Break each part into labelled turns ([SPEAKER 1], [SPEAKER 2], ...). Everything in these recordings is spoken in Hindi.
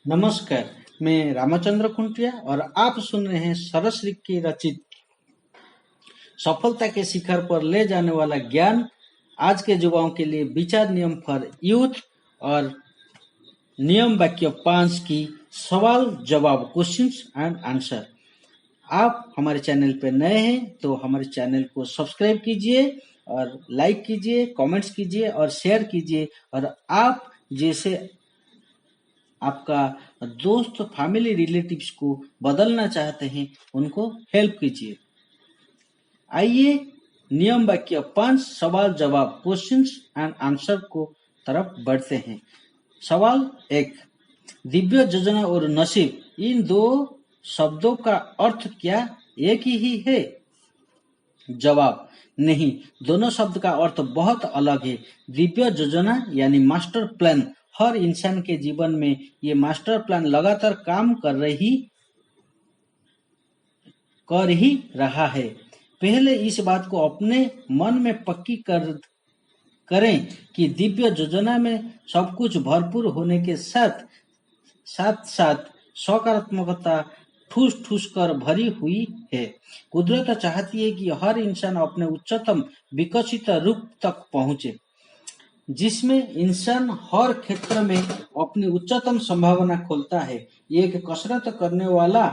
[SPEAKER 1] नमस्कार, मैं रामचंद्र खुंटिया और आप सुन रहे हैं सरस की रचित सफलता के शिखर पर ले जाने वाला ज्ञान आज के युवाओं के लिए विचार नियम फॉर यूथ और नियम वाक्य 5 की सवाल जवाब क्वेश्चंस एंड आंसर। आप हमारे चैनल पर नए हैं तो हमारे चैनल को सब्सक्राइब कीजिए और लाइक कीजिए, कमेंट्स कीजिए और शेयर कीजिए। और आप जैसे आपका दोस्त, फैमिली, रिलेटिव्स को बदलना चाहते हैं उनको हेल्प कीजिए। आइए नियम वाक्य 5 सवाल जवाब क्वेश्चंस एंड आंसर को तरफ बढ़ते हैं। सवाल 1, दिव्य योजना और नसीब इन दो शब्दों का अर्थ क्या एक ही है? जवाब, नहीं, दोनों शब्द का अर्थ बहुत अलग है। दिव्य योजना यानी मास्टर प्लान, हर इंसान के जीवन में ये मास्टर प्लान लगातार काम कर ही रहा है। पहले इस बात को अपने मन में पक्की करें कि दिव्य योजना में सब कुछ भरपूर होने के साथ साथ सकारात्मकता ठूस ठूस कर भरी हुई है। कुदरत चाहती है कि हर इंसान अपने उच्चतम विकसित रूप तक पहुंचे, जिसमें इंसान हर क्षेत्र में अपनी उच्चतम संभावना खोलता है। एक कसरत करने वाला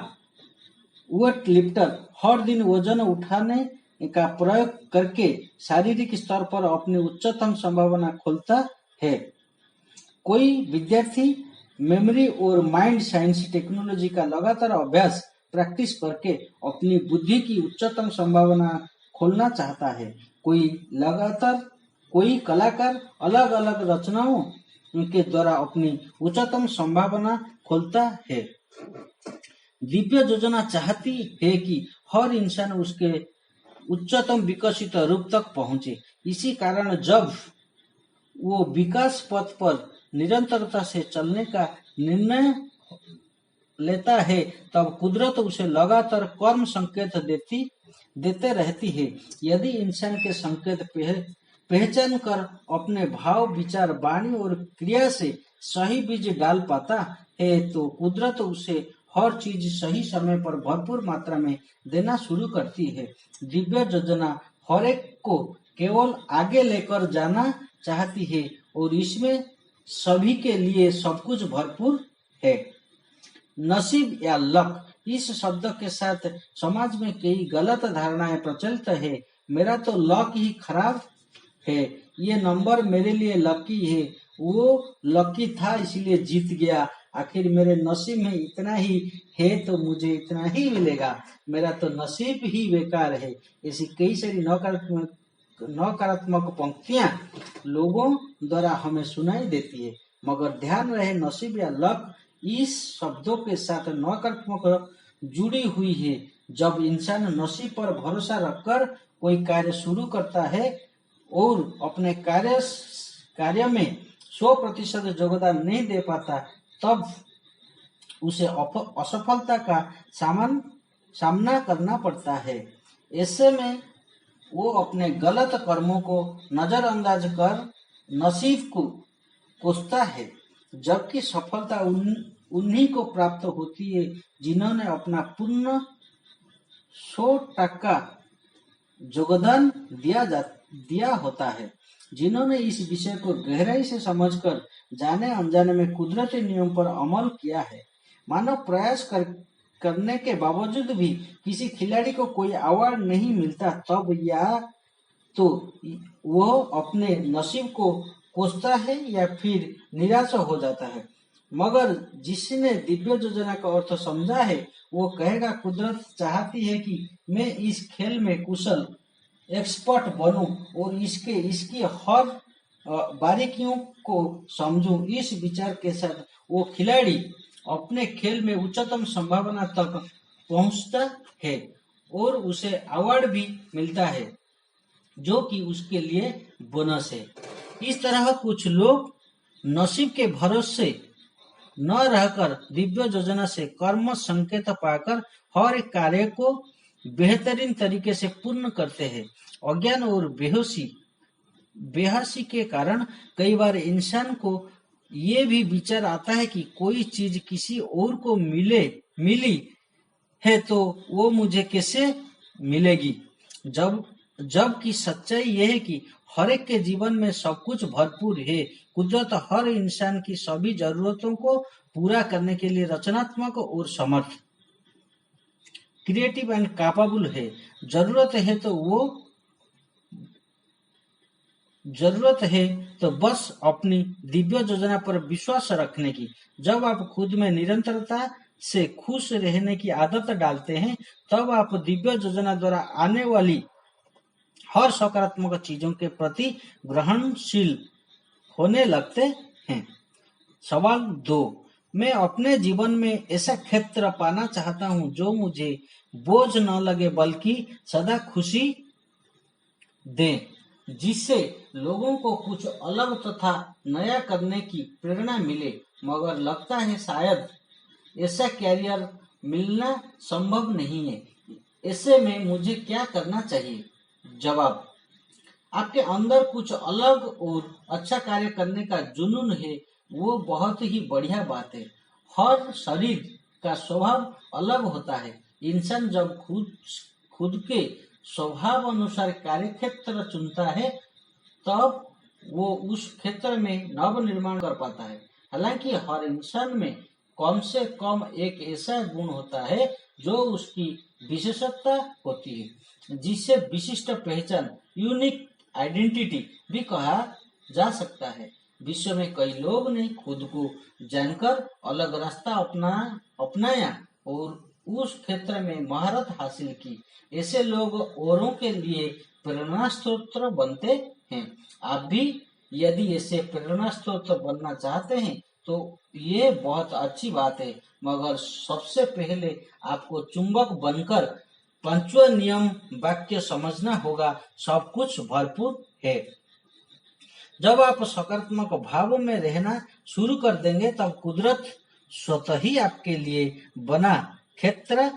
[SPEAKER 1] वेट लिफ्टर हर दिन वजन उठाने का प्रयोग करके शारीरिक स्तर पर अपनी उच्चतम संभावना खोलता है। कोई विद्यार्थी मेमोरी और माइंड साइंस टेक्नोलॉजी का लगातार अभ्यास प्रैक्टिस करके अपनी बुद्धि की उच्चतम संभावना खोलना चाहता है। कोई कलाकार अलग अलग रचनाओं के द्वारा अपनी उच्चतम संभावना खोलता है। दिव्य योजना चाहती है कि हर इंसान उसके उच्चतम विकसित रूप तक पहुंचे। इसी कारण जब वो विकास पथ पर निरंतरता से चलने का निर्णय लेता है, तब कुदरत उसे लगातार कर्म संकेत देते रहती है। यदि इंसान के संकेत पहचान कर अपने भाव, विचार, वाणी और क्रिया से सही बीज डाल पाता है तो कुदरत उसे हर चीज सही समय पर भरपूर मात्रा में देना शुरू करती है। दिव्य योजना हर एक को केवल आगे लेकर जाना चाहती है और इसमें सभी के लिए सब कुछ भरपूर है। नसीब या लक, इस शब्द के साथ समाज में कई गलत धारणाएं प्रचलित है। मेरा तो लक ही खराब है, ये नंबर मेरे लिए लकी है, वो लकी था इसलिए जीत गया, आखिर मेरे नसीब में इतना ही है तो मुझे इतना ही मिलेगा, मेरा तो नसीब ही बेकार है। ऐसी कई सारी नकारात्मक पंक्तियां लोगों द्वारा हमें सुनाई देती है। मगर ध्यान रहे, नसीब या लक इस शब्दों के साथ नकारात्मक जुड़ी हुई है। जब इंसान नसीब पर भरोसा रखकर कोई कार्य शुरू करता है और अपने कार्य में 100% योगदान नहीं दे पाता, तब उसे असफलता का सामना करना पड़ता है। ऐसे में वो अपने गलत कर्मों को नजरअंदाज कर नसीब को कोसता है, जबकि सफलता उन्हीं को प्राप्त होती है जिन्होंने अपना पूर्ण 100% योगदान दिया होता है, जिन्होंने इस विषय को गहराई से समझकर जाने अनजाने में कुदरती नियम पर अमल किया है। मानव प्रयास करने के बावजूद भी किसी खिलाड़ी को कोई अवार्ड नहीं मिलता, तब या तो वह अपने नसीब को कोसता है या फिर निराश हो जाता है। मगर जिसने दिव्य योजना का अर्थ समझा है वो कहेगा, कुदरत चाहती है कि मैं इस खेल में कुशल एक्सपर्ट बनूं और इसकी हर बारीकियों को समझूं। इस विचार के साथ वो खिलाड़ी अपने खेल में उच्चतम संभावना तक पहुंचता है और उसे अवार्ड भी मिलता है, जो कि उसके लिए बोनस है। इस तरह कुछ लोग नसीब के भरोसे न रहकर दिव्य योजना से कर्म संकेत पाकर हर एक कार्य को बेहतरीन तरीके से पूर्ण करते हैं। अज्ञान और बेहोशी के कारण कई बार इंसान को ये भी विचार आता है कि कोई चीज किसी और को मिली है तो वो मुझे कैसे मिलेगी, जबकि सच्चाई यह है कि हर एक के जीवन में सब कुछ भरपूर है। कुदरत हर इंसान की सभी जरूरतों को पूरा करने के लिए रचनात्मक और समर्थ, क्रिएटिव एंड कैपेबल है। जरूरत है तो बस अपनी दिव्य योजना पर विश्वास रखने की। जब आप खुद में निरंतरता से खुश रहने की आदत डालते हैं, तब आप दिव्य योजना द्वारा आने वाली हर सकारात्मक चीजों के प्रति ग्रहणशील होने लगते हैं। सवाल 2, मैं अपने जीवन में ऐसा क्षेत्र पाना चाहता हूं जो मुझे बोझ न लगे बल्कि सदा खुशी दे, जिससे लोगों को कुछ अलग तथा नया करने की प्रेरणा मिले। मगर लगता है शायद ऐसा कैरियर मिलना संभव नहीं है। ऐसे में मुझे क्या करना चाहिए? जवाब, आपके अंदर कुछ अलग और अच्छा कार्य करने का जुनून है, वो बहुत ही बढ़िया बात है। हर शरीर का स्वभाव अलग होता है। इंसान जब खुद के स्वभाव अनुसार कार्य क्षेत्र चुनता है, तब वो उस क्षेत्र में नव निर्माण कर पाता है। हालांकि हर इंसान में कम से कम एक ऐसा गुण होता है जो उसकी विशेषता होती है, जिसे विशिष्ट पहचान, यूनिक आइडेंटिटी भी कहा जा सकता है। विश्व में कई लोग ने खुद को जानकर अलग रास्ता अपनाया और उस क्षेत्र में महारत हासिल की। ऐसे लोग औरों के लिए प्रेरणा स्रोत बनते हैं। आप भी यदि ऐसे प्रेरणा स्रोत बनना चाहते हैं तो ये बहुत अच्छी बात है, मगर सबसे पहले आपको चुंबक बनकर पंचवा नियम वाक्य समझना होगा। सब कुछ भरपूर है। जब आप सकारात्मक भावों में रहना शुरू कर देंगे, तब कुदरत स्वतः ही आपके लिए बना क्षेत्र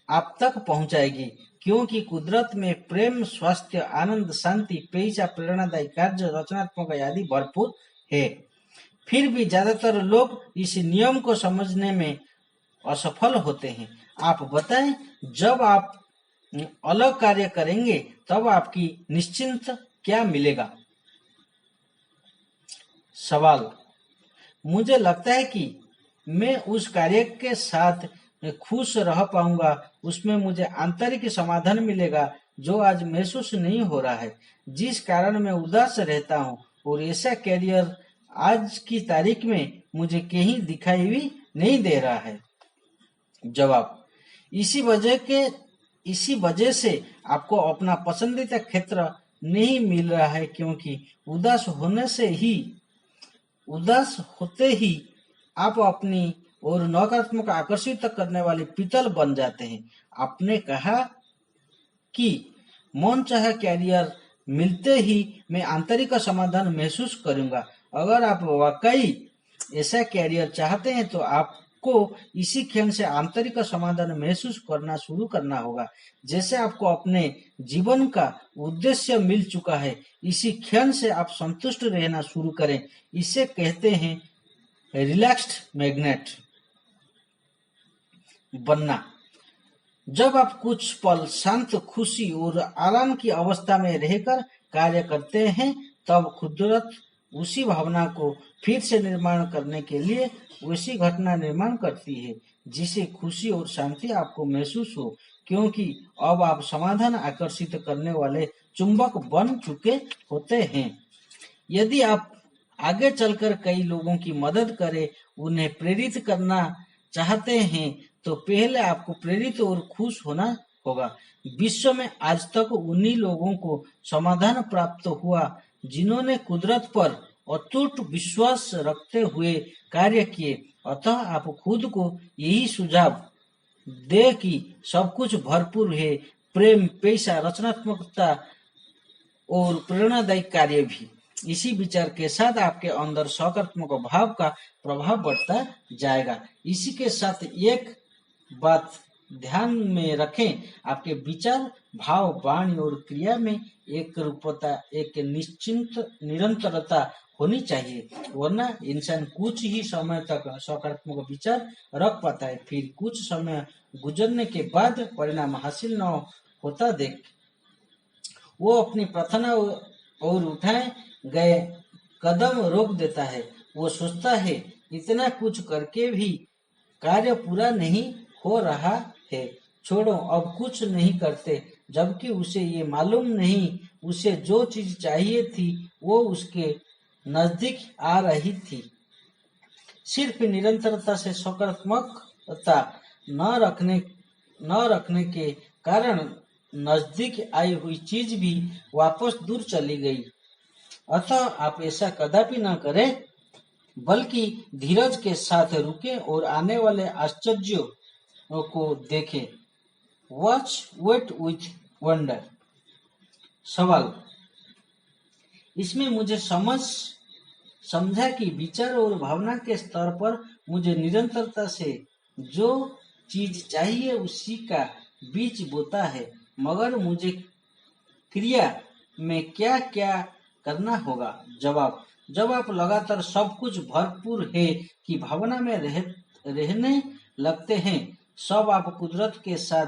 [SPEAKER 1] आप तक पहुंचाएगी, क्योंकि कुदरत में प्रेम, स्वास्थ्य, आनंद, शांति, पैसा, प्रेरणादायी कार्य, रचनात्मक आदि भरपूर है। फिर भी ज्यादातर लोग इस नियम को समझने में असफल होते हैं। आप बताएं, जब आप अलग कार्य करेंगे तब आपकी निश्चिंत क्या मिलेगा? सवाल, मुझे लगता है कि मैं उस कार्य के साथ खुश रह पाऊंगा, उसमें मुझे आंतरिक समाधान मिलेगा जो आज महसूस नहीं हो रहा है, जिस कारण मैं उदास रहता हूँ, और ऐसा कैरियर आज की तारीख में मुझे कहीं दिखाई भी नहीं दे रहा है। जवाब, इसी वजह से आपको अपना पसंदीदा क्षेत्र नहीं मिल रहा है, क्योंकि उदास होते ही आप अपनी और नकारात्मक आकर्षित करने वाले पीतल बन जाते हैं। आपने कहा कि मनचाहा कैरियर मिलते ही मैं आंतरिक समाधान महसूस करूंगा। अगर आप वाकई ऐसा कैरियर चाहते हैं तो आपको इसी क्षण से आंतरिक समाधान महसूस करना शुरू करना होगा। जैसे आपको अपने जीवन का उद्देश्य मिल चुका है, इसी क्षण से आप संतुष्ट रहना शुरू करें। इसे कहते हैं रिलैक्स्ड मैग्नेट बनना। जब आप कुछ पल शांत, खुशी और आराम की अवस्था में रहकर कार्य करते हैं, तब कुदरत उसी भावना को फिर से निर्माण करने के लिए वैसी घटना निर्माण करती है जिसे खुशी और शांति आपको महसूस हो, क्योंकि अब आप समाधान आकर्षित करने वाले चुंबक बन चुके होते हैं। यदि आप आगे चलकर कई लोगों की मदद करें, उन्हें प्रेरित करना चाहते हैं, तो पहले आपको प्रेरित और खुश होना होगा। विश्व में आज तक उन्हीं लोगों को समाधान प्राप्त हुआ जिन्होंने कुदरत पर अटूट विश्वास रखते हुए कार्य किए। अतः आप खुद को यही सुझाव दे कि सब कुछ भरपूर है, प्रेम, पैसा, रचनात्मकता और प्रेरणादायी कार्य भी। इसी विचार के साथ आपके अंदर सकारात्मक भाव का प्रभाव बढ़ता जाएगा। इसी के साथ एक बात ध्यान में रखें, आपके विचार, भाव, वाणी और क्रिया में एक रूपता, एक निश्चिंत निरंतरता होनी चाहिए, वरना इंसान कुछ ही समय तक सकारात्मक विचार रख पाता है, फिर कुछ समय गुजरने के बाद परिणाम हासिल न होता देख वो अपनी प्रार्थना और उठाए गए कदम रोक देता है। वो सोचता है इतना कुछ करके भी कार्य पूरा नहीं हो रहा है, छोड़ो अब कुछ नहीं करते, जबकि उसे ये मालूम नहीं उसे जो चीज चाहिए थी वो उसके नजदीक आ रही थी। सिर्फ निरंतरता से सकारात्मकता न रखने के कारण नजदीक आई हुई चीज भी वापस दूर चली गई। अतः आप ऐसा कदापि न करें, बल्कि धीरज के साथ रुकें और आने वाले आश्चर्यों को देखें। Watch wait with wonder. सवाल, इसमें मुझे समझा कि विचार और भावना के स्तर पर मुझे निरंतरता से जो चीज चाहिए उसी का बीज बोता है, मगर मुझे क्रिया में क्या क्या करना होगा? जवाब, जब आप लगातार सब कुछ भरपूर है कि भावना में रहने लगते हैं, सब आप कुदरत के साथ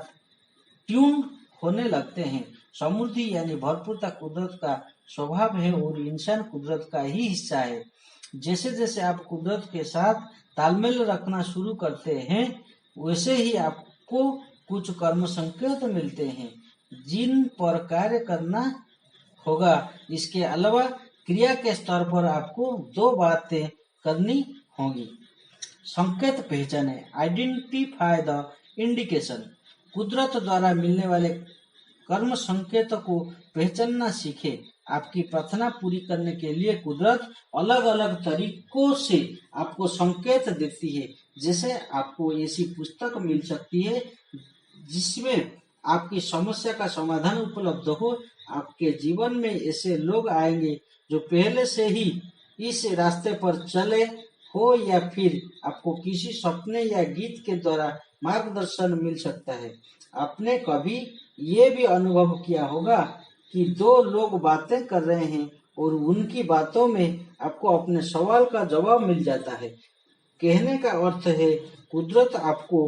[SPEAKER 1] ट्यून होने लगते हैं। समृद्धि यानी भरपूरता कुदरत का स्वभाव है और इंसान कुदरत का ही हिस्सा है। जैसे जैसे आप कुदरत के साथ तालमेल रखना शुरू करते हैं, वैसे ही आपको कुछ कर्म संकेत मिलते हैं जिन पर कार्य करना होगा। इसके अलावा क्रिया के स्तर पर आपको दो बातें करनी होगी। संकेत पहचाने, आइडेंटिफाई द इंडिकेशन। कुदरत द्वारा मिलने वाले कर्म संकेत को पहचानना सीखे। आपकी प्रार्थना पूरी करने के लिए कुदरत अलग अलग तरीकों से आपको संकेत देती है। जैसे आपको ऐसी पुस्तक मिल सकती है जिसमें आपकी समस्या का समाधान उपलब्ध हो। आपके जीवन में ऐसे लोग आएंगे जो पहले से ही इस रास्ते पर चले हो, या फिर आपको किसी सपने या गीत के द्वारा मार्गदर्शन मिल सकता है। आपने कभी ये भी अनुभव किया होगा कि दो लोग बातें कर रहे हैं और उनकी बातों में आपको अपने सवाल का जवाब मिल जाता है। कहने का अर्थ है, कुदरत आपको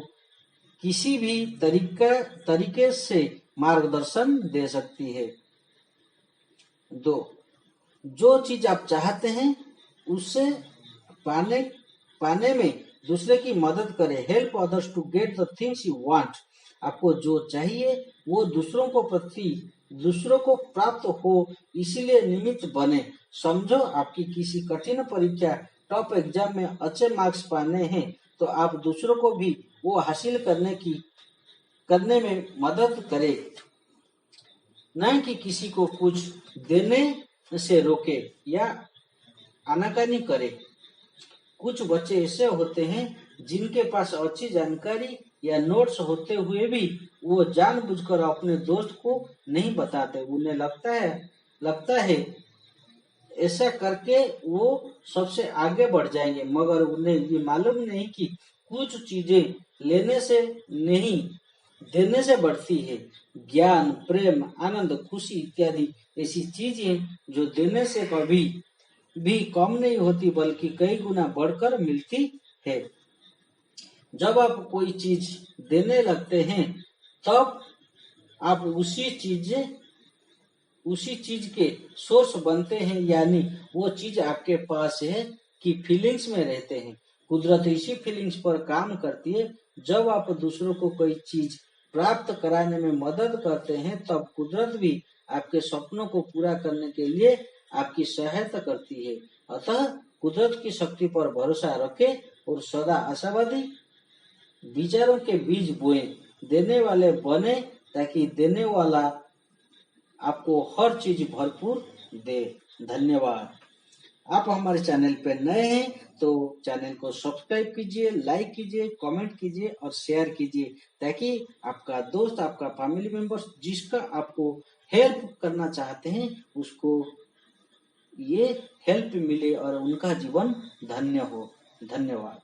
[SPEAKER 1] किसी भी तरीके से मार्गदर्शन दे सकती है। 2, जो चीज आप चाहते हैं उसे पाने में दूसरे की मदद करें। Help others to get the things you want. आपको जो चाहिए वो दूसरों को प्राप्त हो, इसलिए निमित्त बने। समझो आपकी किसी कठिन परीक्षा, टॉप एग्जाम में अच्छे मार्क्स पाने हैं, तो आप दूसरों को भी वो हासिल करने में मदद करें, न कि किसी को कुछ देने से रोके या आनाकानी करे। कुछ बच्चे ऐसे होते हैं जिनके पास अच्छी जानकारी या नोट्स होते हुए भी वो जानबूझकर अपने दोस्त को नहीं बताते। उन्हें लगता है ऐसा करके वो सबसे आगे बढ़ जाएंगे, मगर उन्हें ये मालूम नहीं कि कुछ चीजें लेने से नहीं देने से बढ़ती है। ज्ञान, प्रेम, आनंद, खुशी इत्यादि ऐसी चीजें जो देने से कभी भी कम नहीं होती, बल्कि कई गुना बढ़कर मिलती है। जब आप कोई चीज देने लगते हैं, तब आप उसी चीज के सोर्स बनते हैं, यानी वो चीज आपके पास है कि फीलिंग्स में रहते हैं। कुदरत इसी फीलिंग्स पर काम करती है। जब आप दूसरों को कोई चीज प्राप्त कराने में मदद करते हैं, तब कुदरत भी आपके सपनों को पूरा करने के लिए आपकी सहायता करती है। अतः कुदरत की शक्ति पर भरोसा रखें और सदा आशावादी विचारों के बीज बोएं, देने वाले बने, ताकि देने वाला आपको हर चीज भरपूर दे। धन्यवाद। आप हमारे चैनल पर नए हैं तो चैनल को सब्सक्राइब कीजिए, लाइक कीजिए, कमेंट कीजिए और शेयर कीजिए, ताकि आपका दोस्त, आपका फैमिली मेंबर्स जिसका आपको हेल्प करना चाहते हैं, उसको ये हेल्प मिले और उनका जीवन धन्य हो। धन्यवाद।